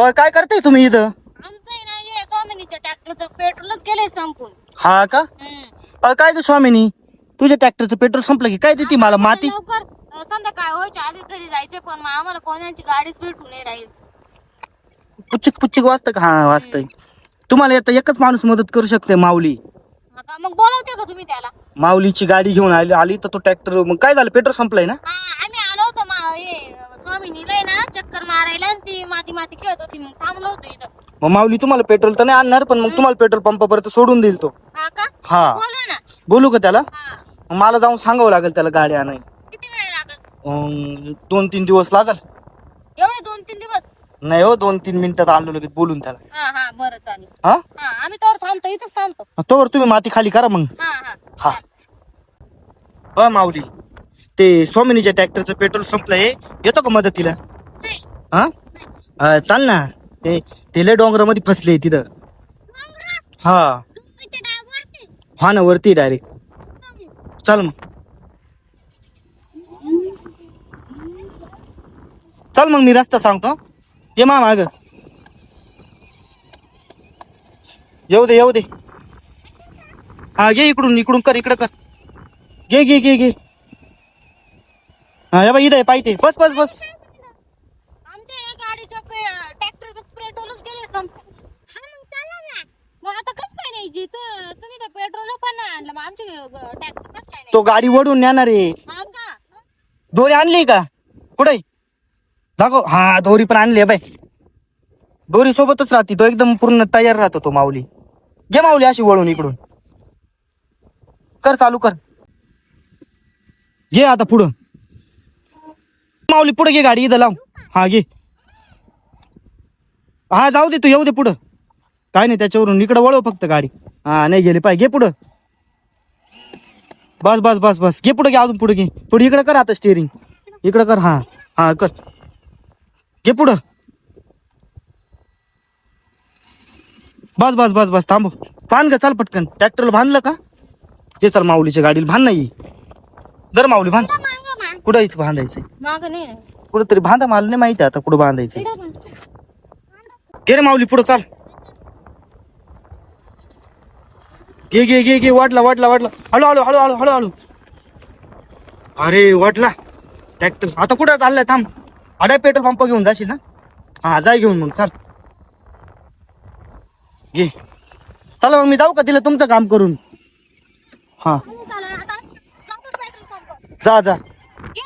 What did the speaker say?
होय, काय करताय तुम्ही इथं? आमचं आहे ना हे स्वामिनीच्या ट्रॅक्टरचं पेट्रोलच गेले संपून. हा का? काय ग स्वामिनी, तुझ्या ट्रॅक्टरचं पेट्रोल संपलं की काय देते मला माती? लवकर संध्याकाळ व्हायच्या आधी घरी जायचे, पण मग आम्हाला कोणाची गाडीच भेटून नाही राहील. पुच्चिक पुच्चिक वाजतं का? हा वाजतंय. तुम्हाला आता एकच माणूस मदत करू शकते, माऊली. आता मग बोलवते का तुम्ही त्याला? माऊलीची गाडी घेऊन आली तर तो ट्रॅक्टर मग काय झालं, पेट्रोल संपलंय ना? हा, आम्ही आलो होतो हे स्वामिनीला आहे ना चक्कर मारायला, आणि ती माती माती खेळत होती, मग थांबलो होतो इथं. मग माऊली तुम्हाला पेट्रोल तर नाही आणणार, पण मग तुम्हाला पेट्रोल पंपापर्यंत सोडून देईल तो. हा का? हा. बोलवा ना. बोलू का त्याला? हा. मग मला जाऊन सांगावं लागेल त्याला गाडी आणायला. किती वेळ लागल? 2-3 दिवस लागल. एवढे 2-3 दिवस? नाही हो, 2-3 मिनिटात आलो लगेच बोलून त्याला. हा हा, बरं चालेल. हा, हा, आम्ही तर थांबतो, इथंच थांबतो. तोवर तुम्ही माती खाली करा मग. हा हा. हा माऊली, ते स्वामिनीच्या ट्रॅक्टरचं पेट्रोल संपलंय, येतो का मदतीला? नाही. हा, चाल ना. ते लय डोंगरामध्ये फसले तिथं. हा हा ना, वरती डायरेक्ट. चल मग, चल मग, मी रस्ता सांगतो. ये मा माग, येऊ दे. हा, घे इकडून कर, इकडं कर. घे. हा, या बाई, इथं आहे, पाहिजे. बस. आमच्या या गाडीचं ट्रॅक्टरचं पेट्रोलच गेले संपून. मग आता कसं काय न्यायची? तुम्ही तर पेट्रोल पण नाही आणलं, मग आमचे ट्रॅक्टर कसं काय तो गाडी वडून नेणार आहे. हा का? दोरी आणली का? कुठे दाखव. हा, दोरी पण आणली बाई. दोरी सोबतच राहते, तो एकदम पूर्ण तयार राहतो तो माऊली. घे माऊली, अशी वळून इकडून कर, चालू कर. घे आता पुढं माऊली, पुढे घे गाडी, इथं लाव. हा, घे. हा, जाऊ दे, तू येऊ दे पुढं. काय नाही, त्याच्यावरून इकडं वळव फक्त गाडी. हा, नाही गेली पाय. घे पुढं. बस. घे पुढे, घे अजून पुढे घे. थोडी इकडे कर आता, स्टेअरिंग इकडे कर. हा कर. घे पुढं. बस थांब. बांध ग, चाल पटकन. ट्रॅक्टरला बांधलं का? ते चल, माऊलीच्या गाडीला बांध. नाही दर माऊली, बांध. कुठं इथं बांधायचंय? माग नाही. कुठंतरी बांधा, मला नाही माहिती आता कुठं बांधायचंय. घे रे माऊली, पुढं चाल. घे. वाढला. हळू. अरे वाटला ट्रॅक्टर. आता कुठं चाललाय? थांब. अडा पेट्रोल पंप घेऊन जाशील ना? हा, जाय घेऊन मग. चाल, घे. चला मग, मी जाऊ का तिला तुमचं काम करून? हा, जा. घे